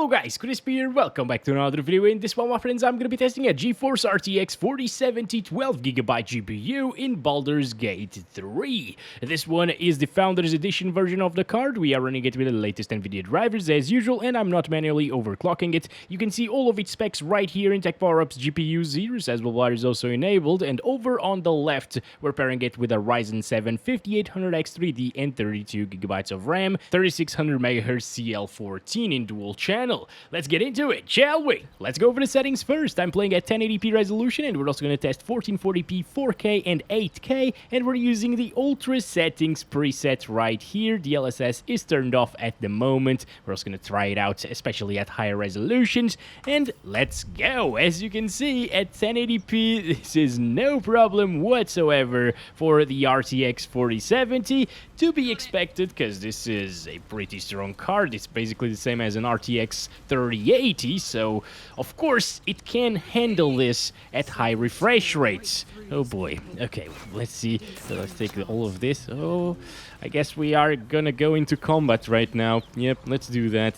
Hello guys, Crispy here, welcome back to another video. In this one, my friends, I'm gonna be testing a GeForce RTX 4070 12GB GPU in Baldur's Gate 3. This one is the Founders Edition version of the card. We are running it with the latest Nvidia drivers as usual, and I'm not manually overclocking it. You can see all of its specs right here in Tech Power-Ups GPU 0, as well is also enabled, and over on the left, we're pairing it with a Ryzen 7 5800X3D and 32GB of RAM, 3600MHz CL14 in dual channel. Let's get into it, shall we? Let's go over the settings first. I'm playing at 1080p resolution, and we're also going to test 1440p, 4K, and 8K, and we're using the Ultra settings preset right here. DLSS is turned off at the moment. We're also going to try it out, especially at higher resolutions, and let's go. As you can see, at 1080p, this is no problem whatsoever for the RTX 4070. To be expected, because this is a pretty strong card. It's basically the same as an RTX 3080, so of course it can handle this at high refresh rates. Oh boy. Okay, let's see. So let's take all of this. Oh, I guess we are gonna go into combat right now. Yep, let's do that.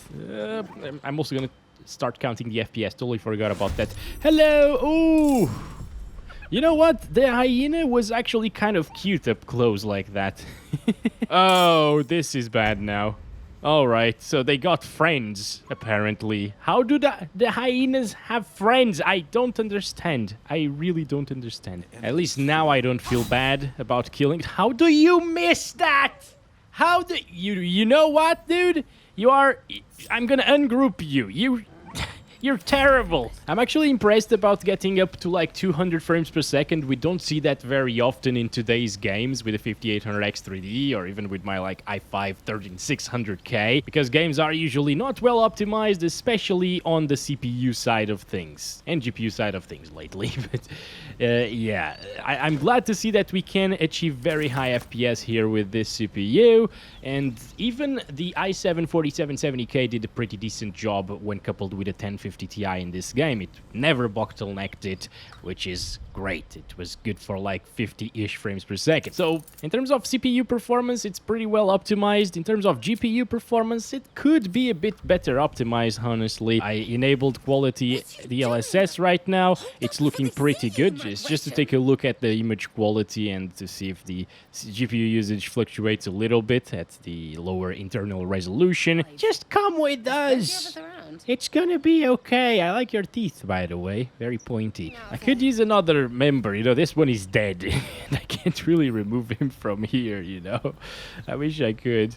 I'm also gonna start counting the FPS. Totally forgot about that. Hello. Ooh. You know what? The hyena was actually kind of cute up close like that. Oh, this is bad now. Alright, so they got friends, apparently. How do the hyenas have friends? I don't understand. I really don't understand. At least now I don't feel bad about killing. How do you miss that? How do you know what, dude? You are... I'm gonna ungroup you. You're terrible. I'm actually impressed about getting up to like 200 frames per second. We don't see that very often in today's games with a 5800X 3D or even with my like i5 13600K, because games are usually not well optimized, especially on the CPU side of things and GPU side of things lately. But yeah, I'm glad to see that we can achieve very high FPS here with this CPU, and even the i7 4770K did a pretty decent job when coupled with a 1050 Ti in this game. It never bottlenecked it, which is great. It was good for like 50-ish frames per second. So in terms of CPU performance, it's pretty well optimized. In terms of GPU performance, it could be a bit better optimized, honestly. I enabled quality DLSS right now. It's looking pretty good. It's just to take a look at the image quality and to see if the GPU usage fluctuates a little bit at the lower internal resolution. Just come with us. It's gonna be okay. I like your teeth, by the way. Very pointy. I could use another member. You know, this one is dead. I can't really remove him from here, you know. I wish I could.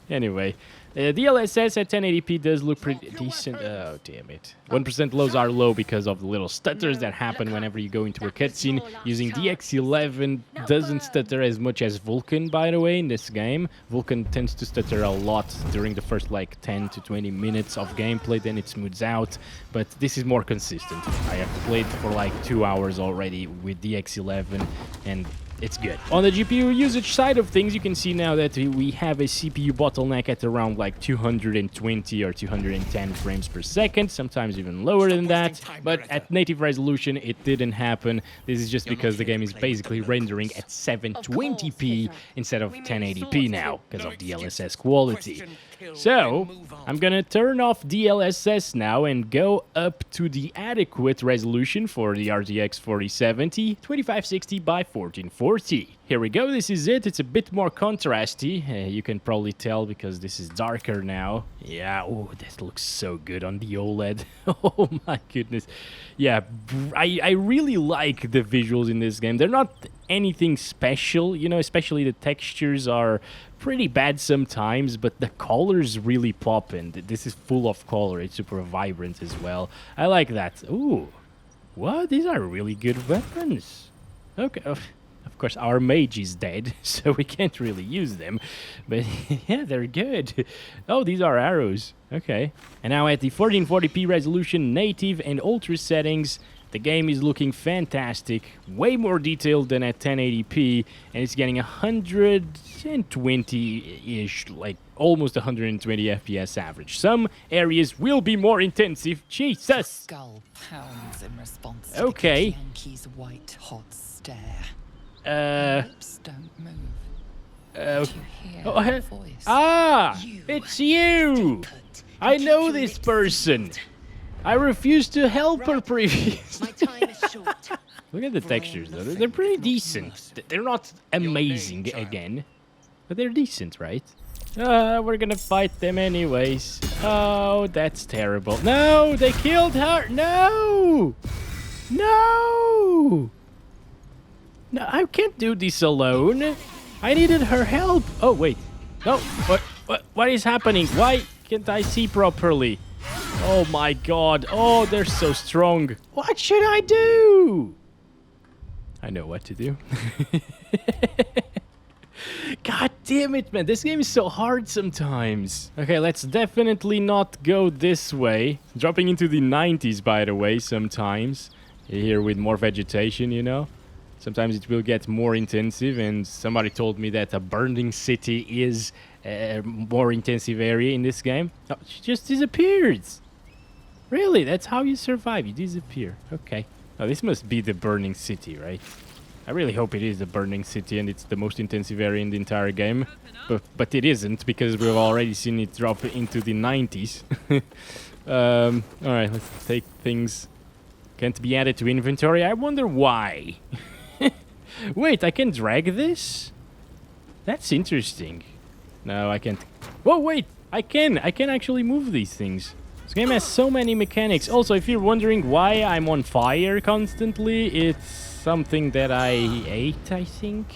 Anyway. DLSS at 1080p does look pretty decent. Oh, damn it. 1% lows are low because of the little stutters that happen whenever you go into a cutscene. Using DX11 doesn't stutter as much as Vulkan, by the way, in this game. Vulkan tends to stutter a lot during the first like 10 to 20 minutes of gameplay, then it smooths out. But this is more consistent. I have played for like 2 hours already with DX11, and it's good. On the GPU usage side of things, you can see now that we have a CPU bottleneck at around like 220 or 210 frames per second, sometimes even lower than that. But at native resolution, it didn't happen. This is just because the game is basically rendering at 720p instead of 1080p now, because of DLSS quality. So, I'm gonna turn off DLSS now and go up to the adequate resolution for the RTX 4070, 2560 by 1440. Here we go, this is it. It's a bit more contrasty. You can probably tell because this is darker now. Yeah, oh, this looks so good on the OLED. Oh my goodness. Yeah, I really like the visuals in this game. They're not anything special, you know, especially the textures are pretty bad sometimes, but the colors really pop, and this is full of color. It's super vibrant as well. I like that. Ooh, what? These are really good weapons. Okay. Of course, our mage is dead, so we can't really use them. But yeah, they're good. Oh, these are arrows. Okay. And now at the 1440p resolution, native and ultra settings, the game is looking fantastic. Way more detailed than at 1080p, and it's getting 120-ish, like almost 120 FPS average. Some areas will be more intensive. Jesus! Skull pounds in response okay. to Yankee's white hot stare. Uh, Lips don't move. Do you hear Oh, her voice? ah, it's you. I know this person. I refused to help her previously. My time is short. Look at the textures, though. They're pretty decent. They're not amazing again, but they're decent, right? We're gonna fight them anyways. Oh, that's terrible. No, they killed her. No! No! No, I can't do this alone. I needed her help. Oh, wait. No, what is happening? Why can't I see properly? Oh my god. Oh, they're so strong. What should I do? I know what to do. God damn it, man. This game is so hard sometimes. Okay, let's definitely not go this way. Dropping into the 90s, by the way, sometimes. Here with more vegetation, you know. Sometimes it will get more intensive, and somebody told me that a burning city is a more intensive area in this game. Oh, she just disappeared. Really? That's how you survive. You disappear. Okay. Oh, this must be the burning city, right? I really hope it is the burning city and it's the most intensive area in the entire game. But it isn't, because we've already seen it drop into the 90s. Alright, let's take things. Can't be added to inventory. I wonder why. Wait, I can drag this? That's interesting. No, I can't. Whoa, wait! I can actually move these things. This game has so many mechanics. Also, if you're wondering why I'm on fire constantly, it's something that I ate, I think.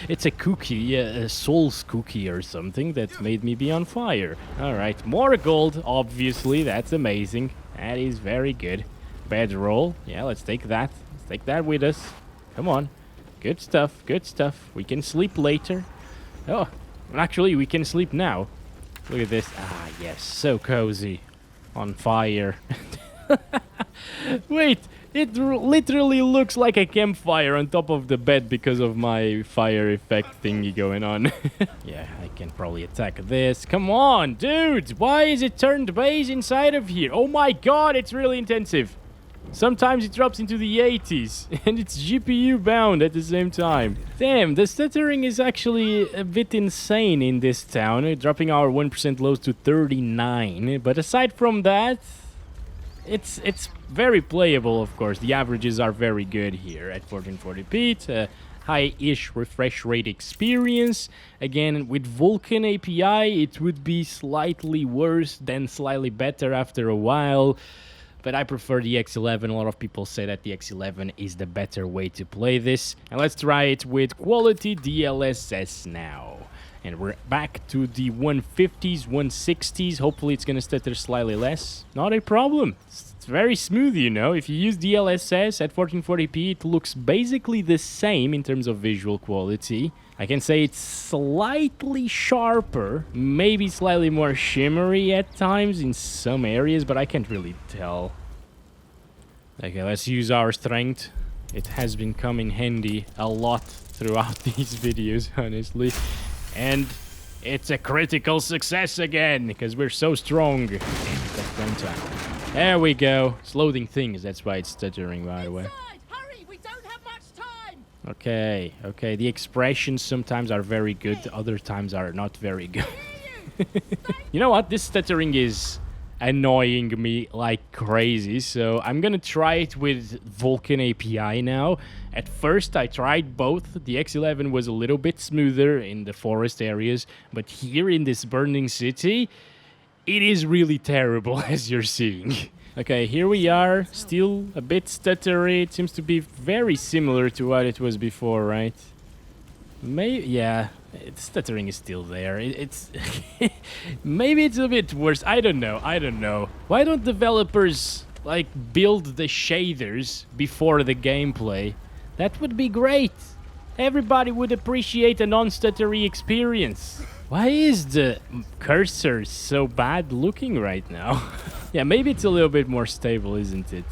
It's a cookie, a soul's cookie or something that made me be on fire. Alright, more gold, obviously. That's amazing. That is very good. Bedroll. Yeah, let's take that. Let's take that with us. Come on. Good stuff, good stuff. We can sleep later. Oh, actually, we can sleep now. Look at this. Ah, yes, so cozy. On fire. Wait, it literally looks like a campfire on top of the bed because of my fire effect thingy going on. Yeah, I can probably attack this. Come on, dude! Why is it turned base inside of here? Oh my god, it's really intensive. Sometimes it drops into the 80s, and it's GPU bound at the same time. Damn, the stuttering is actually a bit insane in this town, dropping our 1% lows to 39. But aside from that, it's very playable, of course. The averages are very good here at 1440p. It's a high-ish refresh rate experience. Again, with Vulkan API, it would be slightly worse than slightly better after a while. But I prefer the X11. A lot of people say that the X11 is the better way to play this. And let's try it with quality DLSS now. And we're back to the 150s, 160s. Hopefully it's going to stutter slightly less. Not a problem. It's very smooth, you know. If you use DLSS at 1440p, it looks basically the same in terms of visual quality. I can say it's slightly sharper, maybe slightly more shimmery at times in some areas, but I can't really tell. Okay, let's use our strength. It has been coming handy a lot throughout these videos, honestly. And it's a critical success again, because we're so strong. Damn it, that one time. There we go. It's loading things, that's why it's stuttering, by the way. Hurry, we don't have much time. Okay, okay. The expressions sometimes are very good, other times are not very good. You know what? This stuttering is annoying me like crazy, so I'm gonna try it with Vulkan API now. At first, I tried both. The X11 was a little bit smoother in the forest areas, but here in this burning city, it is really terrible, as you're seeing. Okay, here we are, still a bit stuttery. It seems to be very similar to what it was before, right? Yeah, stuttering is still there. It's maybe it's a bit worse. I don't know. Why don't developers like build the shaders before the gameplay? That would be great. Everybody would appreciate a non-stuttery experience. Why is the cursor so bad looking right now? Yeah, maybe it's a little bit more stable, isn't it?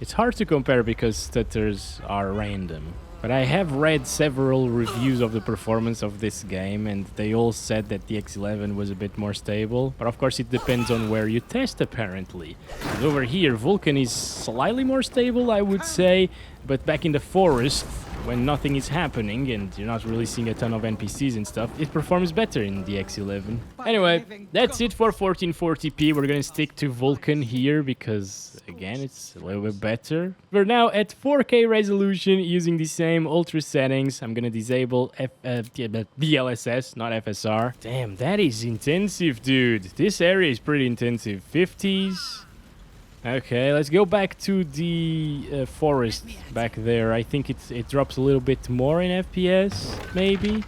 It's hard to compare because stutters are random. But I have read several reviews of the performance of this game, and they all said that the X11 was a bit more stable. But of course it depends on where you test, apparently. And over here, Vulkan is slightly more stable, I would say. But back in the forest, when nothing is happening and you're not really seeing a ton of NPCs and stuff, it performs better in the X11. Anyway, that's it for 1440p. We're gonna stick to Vulkan here because, again, it's a little bit better. We're now at 4K resolution using the same ultra settings. I'm gonna disable DLSS, not FSR. Damn, that is intensive, dude. This area is pretty intensive. 50s. Okay, let's go back to the forest back there. I think it drops a little bit more in FPS, maybe.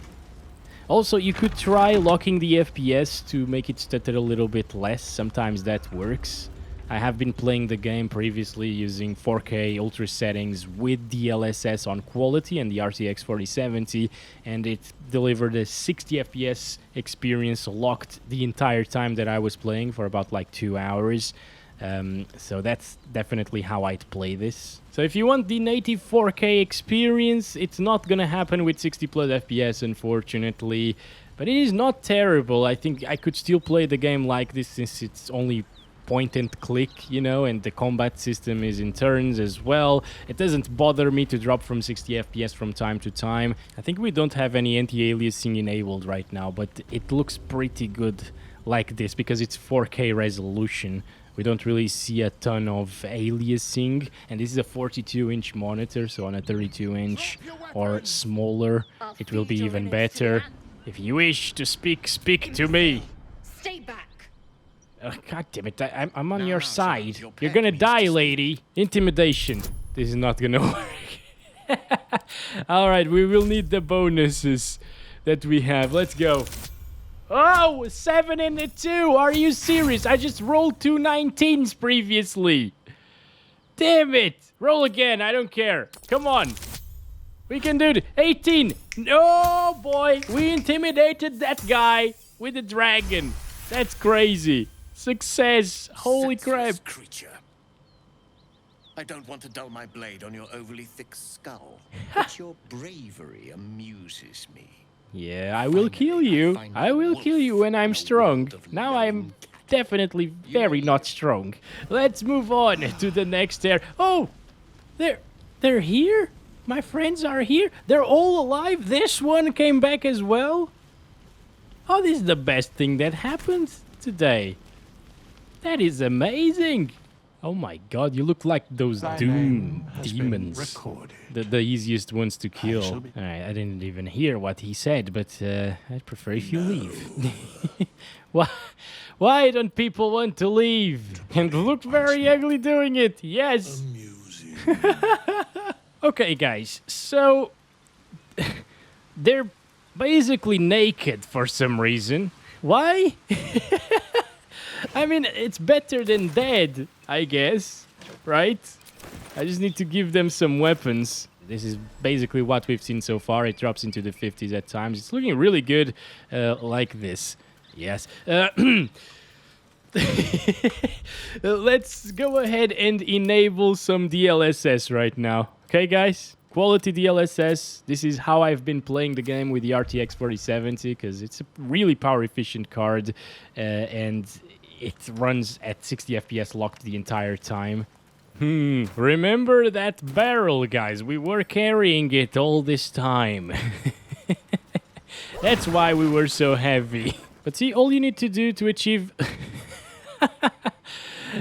Also, you could try locking the FPS to make it stutter a little bit less. Sometimes that works. I have been playing the game previously using 4K ultra settings with DLSS on quality and the RTX 4070, and it delivered a 60 FPS experience locked the entire time that I was playing for about like 2 hours. So that's definitely how I'd play this. So if you want the native 4K experience, it's not gonna happen with 60 plus FPS, unfortunately, but it is not terrible. I think I could still play the game like this since it's only point and click, you know, and the combat system is in turns as well. It doesn't bother me to drop from 60 FPS from time to time. I think we don't have any anti-aliasing enabled right now, but it looks pretty good like this because it's 4K resolution. We don't really see a ton of aliasing, and this is a 42-inch monitor, so on a 32-inch or smaller, it will be even better. If you wish to speak, speak to me. Stay back. God damn it, I'm on your side. You're gonna die, lady. Intimidation. This is not gonna work. Alright, we will need the bonuses that we have. Let's go. Oh, 7 and a 2. Are you serious? I just rolled 2 19s previously. Damn it. Roll again. I don't care. Come on. We can do it. 18. No, boy. We intimidated that guy with a dragon. That's crazy. Success. Holy crap. Creature. I don't want to dull my blade on your overly thick skull, but your bravery amuses me. Yeah, I will kill you. I will kill you when I'm strong. Now I'm definitely very not strong. Let's move on to the next area. Oh, they're here? My friends are here? They're all alive? This one came back as well? Oh, this is the best thing that happened today. That is amazing. Oh my god, you look like those Doom demons. The easiest ones to kill. Alright, I didn't even hear what he said, but I'd prefer if you leave. Why don't people want to leave? And look very ugly doing it. Yes. Amusing. Okay, guys, so they're basically naked for some reason. Why? I mean, it's better than dead, I guess, right? I just need to give them some weapons. This is basically what we've seen so far. It drops into the 50s at times. It's looking really good like this. Yes. Let's go ahead and enable some DLSS right now. Okay, guys? Quality DLSS. This is how I've been playing the game with the RTX 4070 because it's a really power-efficient card and it runs at 60 FPS locked the entire time. Remember that barrel, guys? We were carrying it all this time. That's why we were so heavy. But see, all you need to do to achieve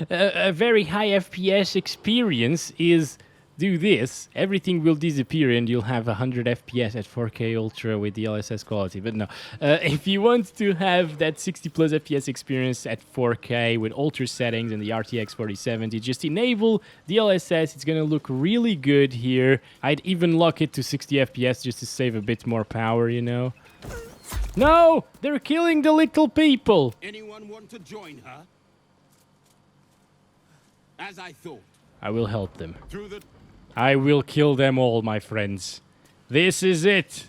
a very high FPS experience is do this. Everything will disappear and you'll have 100 FPS at 4K Ultra with DLSS quality. But no, if you want to have that 60 plus FPS experience at 4K with Ultra settings and the RTX 4070, just enable DLSS. It's gonna look really good here. I'd even lock it to 60 FPS just to save a bit more power, you know. No! They're killing the little people! Anyone want to join her? As I thought. I will help them. Through the... I will kill them all, my friends. This is it.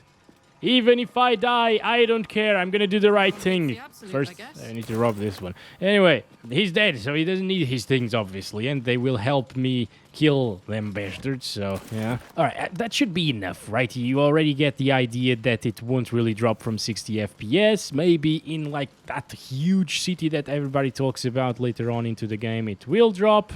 Even if I die, I don't care. I'm gonna do the right thing. First, I need to rob this one. Anyway, he's dead, so he doesn't need his things, obviously. And they will help me kill them bastards, so, yeah. Alright, that should be enough, right? You already get the idea that it won't really drop from 60 FPS. Maybe in, like, that huge city that everybody talks about later on into the game, it will drop.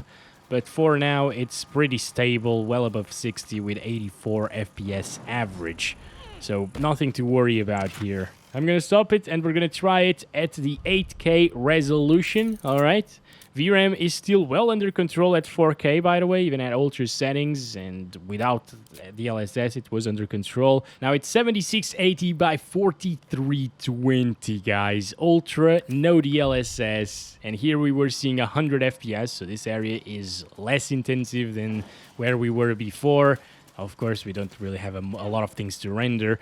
but for now it's pretty stable, well above 60 with 84 FPS average. So nothing to worry about here. I'm gonna stop it and we're gonna try it at the 8K resolution, alright? VRAM is still well under control at 4K, by the way, even at ultra settings, and without DLSS it was under control. Now it's 7680 by 4320, guys. Ultra, no DLSS, and here we were seeing 100 FPS, so this area is less intensive than where we were before. Of course, we don't really have a lot of things to render,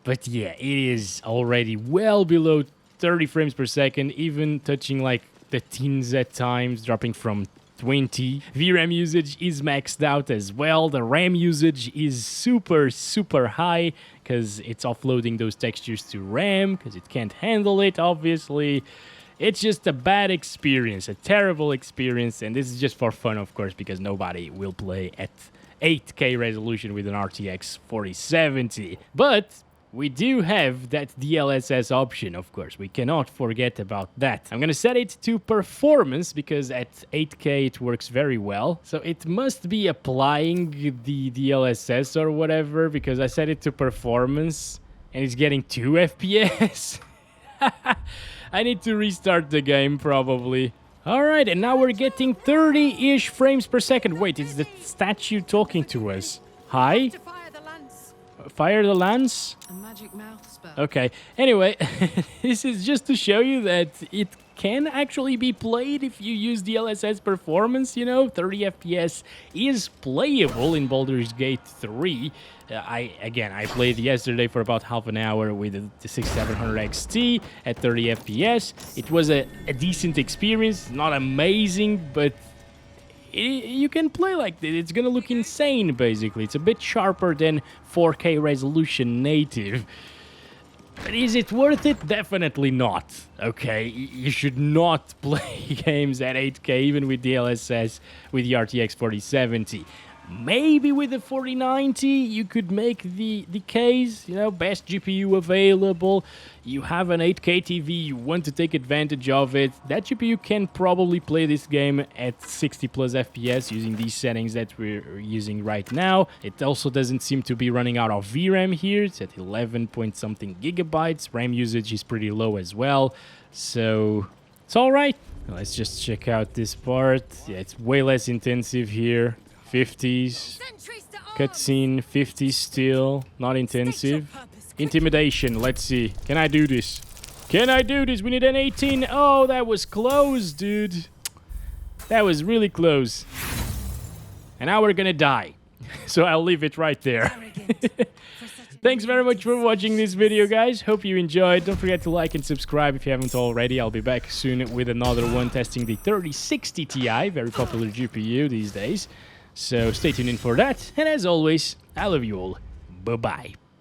but yeah, it is already well below 30 frames per second, even touching like the teens at times, dropping from 20. VRAM usage is maxed out as well. The RAM usage is super high because it's offloading those textures to RAM because it can't handle it, obviously. It's just a bad experience, a terrible experience, and this is just for fun, of course, because nobody will play at 8K resolution with an RTX 4070. But we do have that DLSS option, of course. We cannot forget about that. I'm gonna set it to performance because at 8K it works very well. So it must be applying the DLSS or whatever, because I set it to performance and it's getting 2 FPS. I need to restart the game probably. Alright, and now we're getting 30-ish frames per second. Wait, it's the statue talking to us. Hi? To fire the lance. Fire the lance? A magic mouth spell. Okay, anyway, this is just to show you that it can actually be played if you use DLSS performance, you know. 30 FPS is playable in Baldur's Gate 3. I played yesterday for about half an hour with the 6700 XT at 30 FPS. It was a decent experience, not amazing, but you can play like this. It's gonna look insane, basically. It's a bit sharper than 4K resolution native. But is it worth it? Definitely not. Okay, you should not play games at 8K, even with DLSS, with the RTX 4070. Maybe with the 4090, you could make the case, you know, best GPU available. You have an 8K TV, you want to take advantage of it. That GPU can probably play this game at 60 plus FPS using these settings that we're using right now. It also doesn't seem to be running out of VRAM here. It's at 11 point something gigabytes. RAM usage is pretty low as well. So it's all right. Let's just check out this part. Yeah, it's way less intensive here. 50s, cutscene, 50s still, not intensive. Intimidation, let's see. Can I do this? Can I do this? We need an 18. Oh, that was close, dude. That was really close. And now we're gonna die. So I'll leave it right there. Thanks very much for watching this video, guys. Hope you enjoyed. Don't forget to like and subscribe if you haven't already. I'll be back soon with another one testing the 3060 Ti, very popular GPU these days. So stay tuned in for that, and as always, I love you all. Bye-bye.